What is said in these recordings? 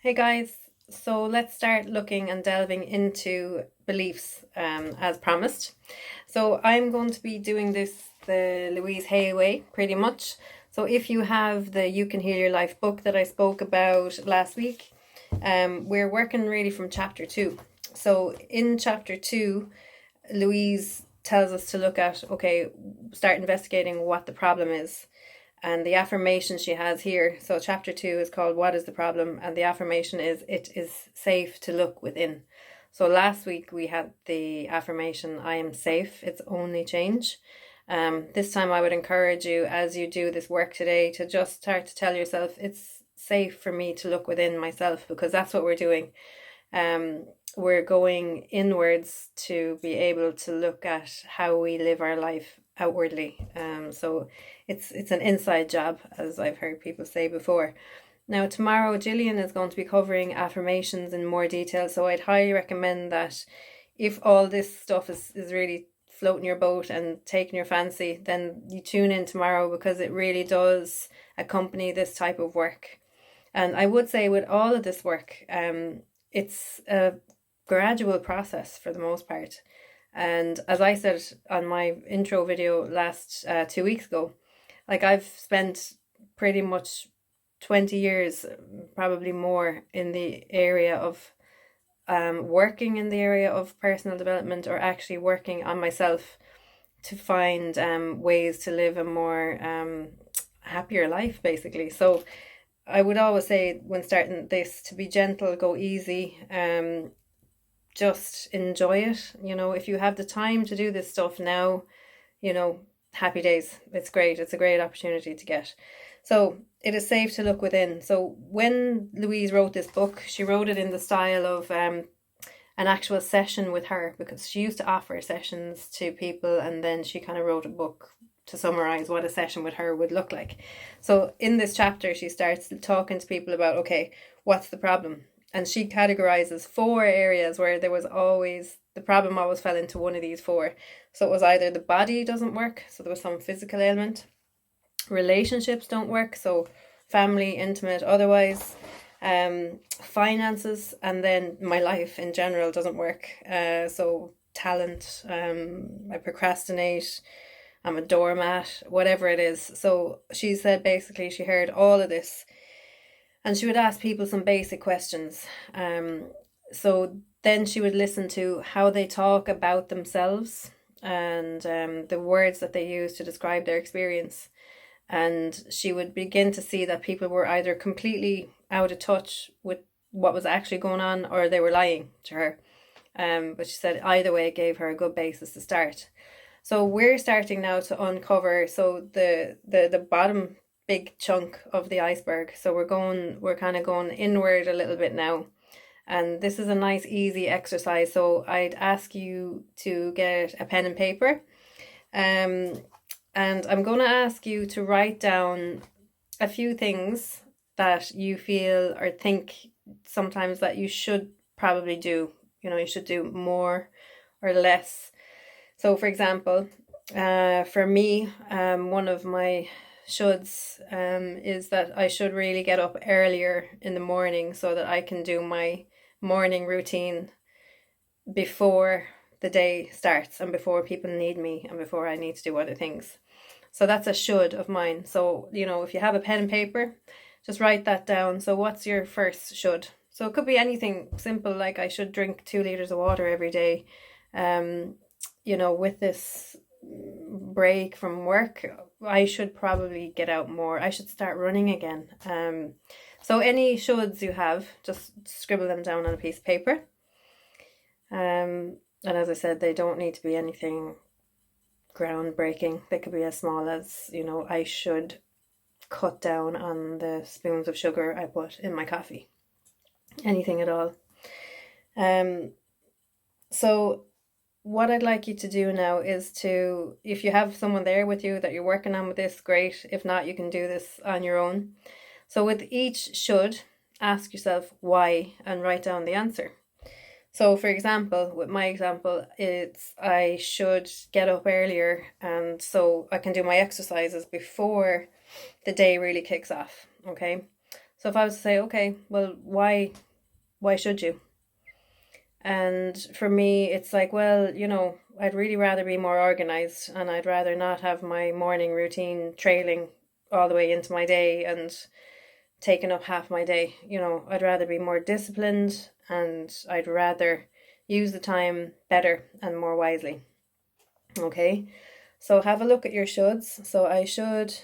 Hey guys, so let's start looking and delving into beliefs as promised. So I'm going to be doing this the Louise Hay way pretty much. So if you have the You Can Heal Your Life book that I spoke about last week, we're working really from chapter 2. So in chapter 2, Louise tells us to look at, okay, start investigating what the problem is. And the affirmation she has here, so chapter 2 is called What is the Problem? And the affirmation is, it is safe to look within. So last week we had the affirmation, I am safe, it's only change. This time I would encourage you, as you do this work today, to just start to tell yourself, it's safe for me to look within myself, because that's what we're doing. We're going inwards to be able to look at how we live our life outwardly. So it's an inside job, as I've heard people say before. Now, tomorrow, Gillian is going to be covering affirmations in more detail. So I'd highly recommend that if all this stuff is really floating your boat and taking your fancy, then you tune in tomorrow, because it really does accompany this type of work. And I would say with all of this work, it's a gradual process for the most part. And as I said on my intro video last 2 weeks ago, like I've spent pretty much 20 years, probably more, in the area of working in the area of personal development, or actually working on myself to find ways to live a more happier life, basically. So I would always say when starting this to be gentle, go easy, just enjoy it. If you have the time to do this stuff now, happy days. It's great. It's a great opportunity to get. So it is safe to look within. So when Louise wrote this book, she wrote it in the style of an actual session with her, because she used to offer sessions to people, and then she kind of wrote a book to summarize what a session with her would look like. So in this chapter, she starts talking to people about, okay, what's the problem? And she categorizes 4 areas where there was always, the problem always fell into one of these 4. So it was either the body doesn't work, so there was some physical ailment, relationships don't work, so family, intimate, otherwise, finances, and then my life in general doesn't work. So talent, I procrastinate, I'm a doormat, whatever it is. So she said basically she heard all of this, and she would ask people some basic questions. So then she would listen to how they talk about themselves, and the words that they use to describe their experience. And she would begin to see that people were either completely out of touch with what was actually going on, or they were lying to her. But she said either way it gave her a good basis to start. So we're starting now to uncover the bottom big chunk of the iceberg. So we're kind of going inward a little bit now. And this is a nice easy exercise. So I'd ask you to get a pen and paper. And I'm going to ask you to write down a few things that you feel or think sometimes that you should probably do. You should do more or less. So, for example, for me, one of my shoulds is that I should really get up earlier in the morning so that I can do my morning routine before the day starts, and before people need me, and before I need to do other things. So that's a should of mine. So, if you have a pen and paper, just write that down. So what's your first should? So it could be anything simple, like I should drink 2 liters of water every day. With this break from work, I should probably get out more. I should start running again. So any shoulds you have, just scribble them down on a piece of paper. And as I said, they don't need to be anything groundbreaking. They could be as small as, I should cut down on the spoons of sugar I put in my coffee. Anything at all. So what I'd like you to do now is to, if you have someone there with you that you're working on with this, great. If not, you can do this on your own. So with each should, ask yourself why and write down the answer. So for example, with my example, it's I should get up earlier, and so I can do my exercises before the day really kicks off. Okay. So if I was to say, okay, well, why should you? And for me, it's like, well, I'd really rather be more organized, and I'd rather not have my morning routine trailing all the way into my day and taking up half my day. I'd rather be more disciplined, and I'd rather use the time better and more wisely. Okay, so have a look at your shoulds. So I should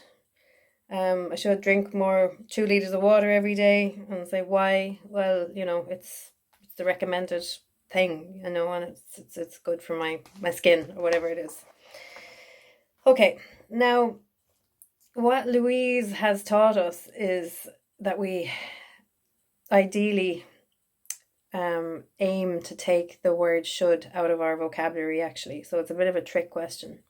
drink more 2 liters of water every day, and say why? Well, it's the recommended thing, and it's good for my skin or whatever it is. Okay, now what Louise has taught us is that we ideally aim to take the word should out of our vocabulary, actually. So it's a bit of a trick question.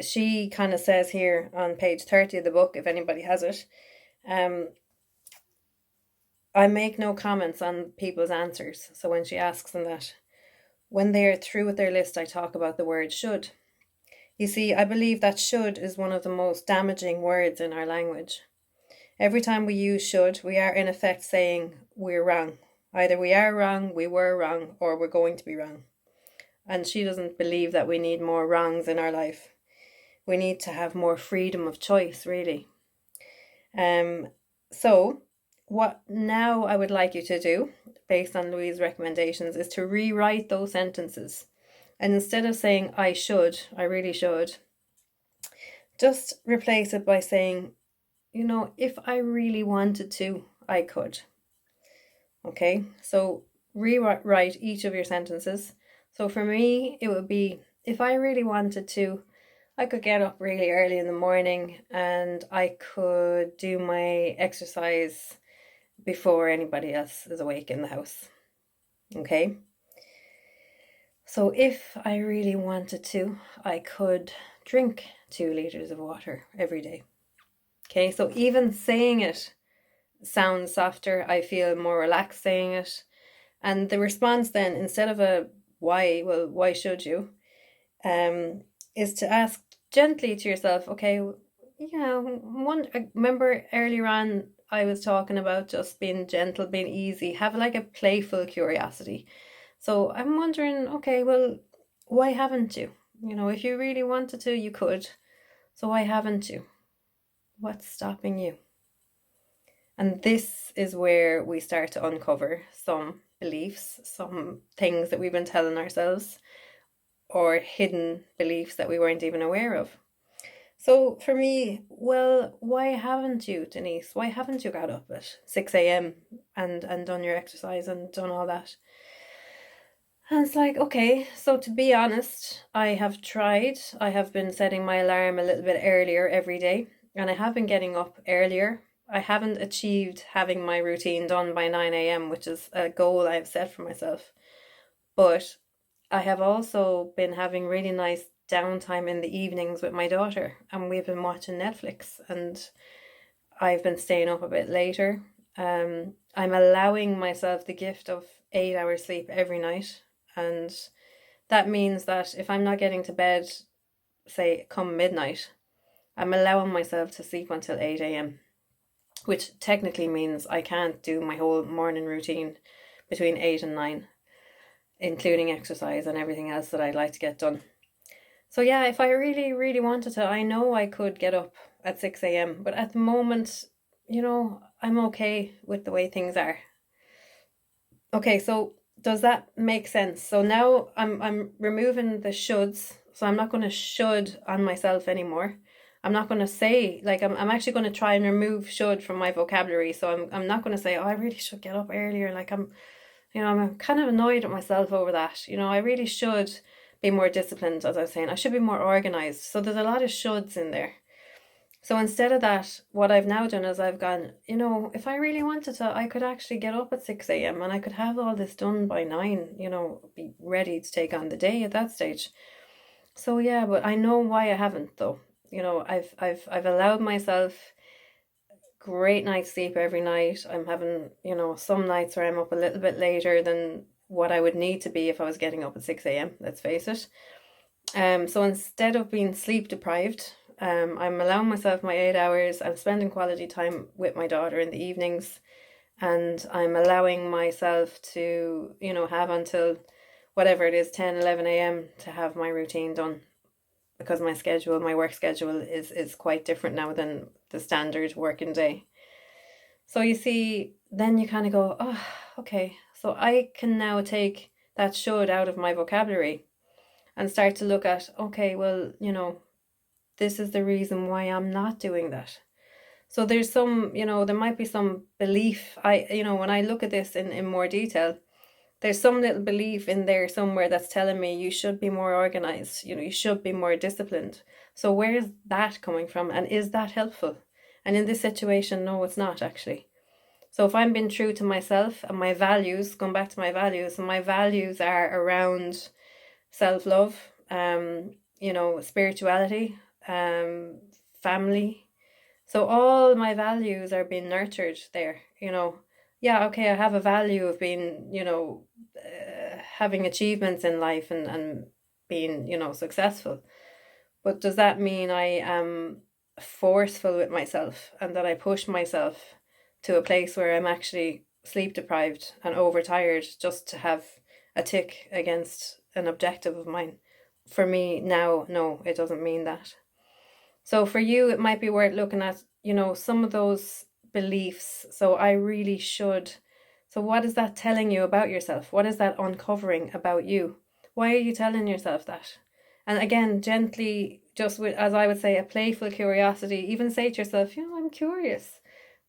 She kind of says here on page 30 of the book, if anybody has it, I make no comments on people's answers. So when she asks them that, when they are through with their list, I talk about the word should. You see, I believe that should is one of the most damaging words in our language. Every time we use should, we are in effect saying we're wrong. Either we are wrong, we were wrong, or we're going to be wrong. And she doesn't believe that we need more wrongs in our life. We need to have more freedom of choice, really. So what now I would like you to do, based on Louise's recommendations, is to rewrite those sentences. And instead of saying I should, I really should, just replace it by saying, if I really wanted to, I could. Okay, so rewrite each of your sentences. So for me, it would be, if I really wanted to, I could get up really early in the morning and I could do my exercise before anybody else is awake in the house. Okay? So if I really wanted to, I could drink 2 liters of water every day. Okay, so even saying it sounds softer. I feel more relaxed saying it. And the response then, instead of a why, well, why should you, is to ask gently to yourself, okay, remember earlier on I was talking about just being gentle, being easy, have like a playful curiosity. So I'm wondering, okay, well, why haven't you? If you really wanted to, you could. So why haven't you? What's stopping you? And this is where we start to uncover some beliefs, some things that we've been telling ourselves, or hidden beliefs that we weren't even aware of. So for me, well, why haven't you, Denise? Why haven't you got up at 6 a.m. and done your exercise and done all that? And it's like, okay, so to be honest, I have tried. I have been setting my alarm a little bit earlier every day, and I have been getting up earlier. I haven't achieved having my routine done by 9 a.m., which is a goal I've set for myself. But I have also been having really nice downtime in the evenings with my daughter, and we've been watching Netflix, and I've been staying up a bit later. I'm allowing myself the gift of 8 hours sleep every night, and that means that if I'm not getting to bed, say, come midnight, I'm allowing myself to sleep until 8 a.m., which technically means I can't do my whole morning routine between 8 and 9, including exercise and everything else that I'd like to get done. So yeah, if I really, really wanted to, I know I could get up at 6 a.m. But at the moment, I'm okay with the way things are. Okay, so does that make sense? So now I'm removing the shoulds. So I'm not going to should on myself anymore. I'm not going to say, like, I'm actually going to try and remove should from my vocabulary. So I'm not going to say, oh, I really should get up earlier. Like I'm kind of annoyed at myself over that. I really should be more disciplined, as I was saying. I should be more organized. So there's a lot of shoulds in there. So instead of that, what I've now done is I've gone, if I really wanted to, I could actually get up at 6 a.m. and I could have all this done by 9, be ready to take on the day at that stage. So yeah, but I know why I haven't though. I've allowed myself great night's sleep every night. I'm having, some nights where I'm up a little bit later than what I would need to be if I was getting up at 6 a.m., let's face it. So instead of being sleep deprived, I'm allowing myself my 8 hours. I'm spending quality time with my daughter in the evenings, and I'm allowing myself to, have until whatever it is, 10, 11 a.m. to have my routine done, because my work schedule is quite different now than the standard working day. So you see, then you kind of go, oh, okay, so I can now take that should out of my vocabulary and start to look at, okay, well, this is the reason why I'm not doing that. So there's some, there might be some belief. When I look at this in more detail, there's some little belief in there somewhere that's telling me you should be more organized, you should be more disciplined. So where is that coming from? And is that helpful? And in this situation, no, it's not actually. So if I'm being true to myself and my values, going back to my values, and my values are around self-love, spirituality, family. So all my values are being nurtured there, Yeah, okay, I have a value of being, having achievements in life and being, successful. But does that mean I am forceful with myself and that I push myself to a place where I'm actually sleep deprived and overtired just to have a tick against an objective of mine? For me now, no, it doesn't mean that. So for you, it might be worth looking at, some of those beliefs. So I really should. So what is that telling you about yourself? What is that uncovering about you? Why are you telling yourself that? And again, gently, just with, as I would say, a playful curiosity, even say to yourself, I'm curious.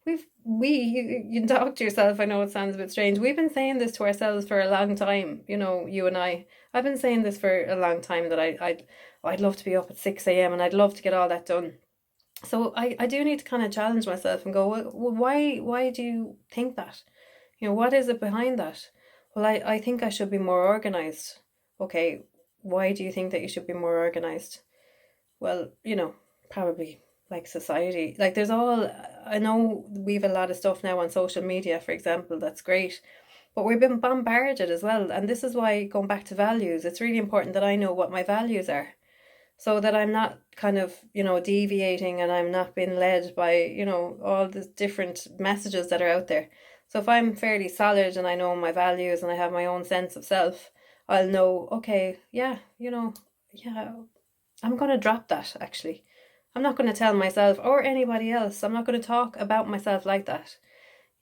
You talk to yourself. I know it sounds a bit strange. We've been saying this to ourselves for a long time, you and I've been saying this for a long time, that I'd love to be up at 6 a.m. and I'd love to get all that done. So I do need to kind of challenge myself and go, well, why do you think that? What is it behind that? Well, I think I should be more organized. Okay, why do you think that you should be more organized? Well, probably like society. Like I know we've a lot of stuff now on social media, for example, that's great. But we've been bombarded as well. And this is why, going back to values, it's really important that I know what my values are, so that I'm not kind of, deviating, and I'm not being led by, all the different messages that are out there. So if I'm fairly solid and I know my values and I have my own sense of self, I'll know, okay, yeah, yeah, I'm going to drop that actually. I'm not going to tell myself or anybody else. I'm not going to talk about myself like that.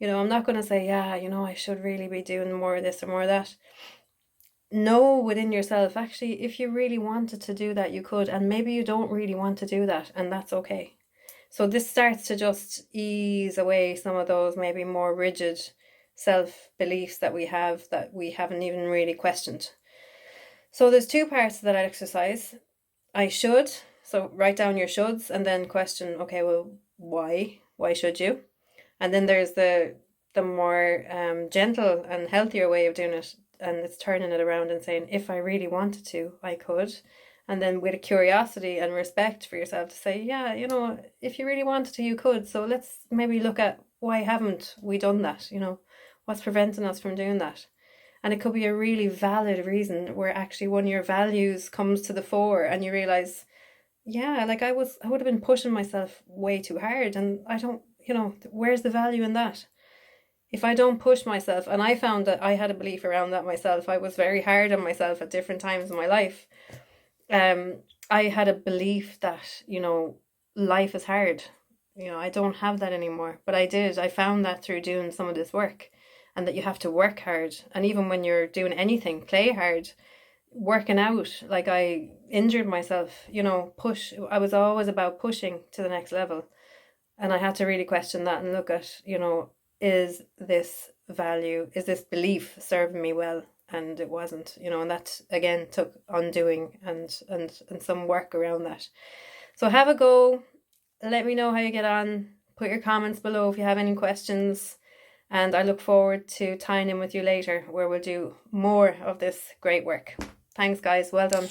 I'm not going to say, yeah, I should really be doing more of this or more of that. Know within yourself, actually, if you really wanted to do that, you could. And maybe you don't really want to do that, and that's okay. So this starts to just ease away some of those maybe more rigid self-beliefs that we haven't even really questioned. So there's two parts to that exercise. I should. So write down your shoulds and then question, okay, well, why? Why should you? And then there's the more gentle and healthier way of doing it. And it's turning it around and saying, if I really wanted to, I could. And then with a curiosity and respect for yourself to say, yeah, if you really wanted to, you could. So let's maybe look at, why haven't we done that? What's preventing us from doing that? And it could be a really valid reason where actually one of your values comes to the fore and you realize, yeah, like I would have been pushing myself way too hard, and I don't, where's the value in that? If I don't push myself, and I found that I had a belief around that myself. I was very hard on myself at different times in my life. I had a belief that, life is hard. I don't have that anymore, but I found that through doing some of this work, and that you have to work hard. And even when you're doing anything, play hard, working out. Like I injured myself, push. I was always about pushing to the next level. And I had to really question that and look at, is this belief serving me well? And it wasn't, and that again took undoing and some work around that. So have a go. Let me know how you get on. Put your comments below if you have any questions. And I look forward to tying in with you later, where we'll do more of this great work. Thanks, guys. Well done.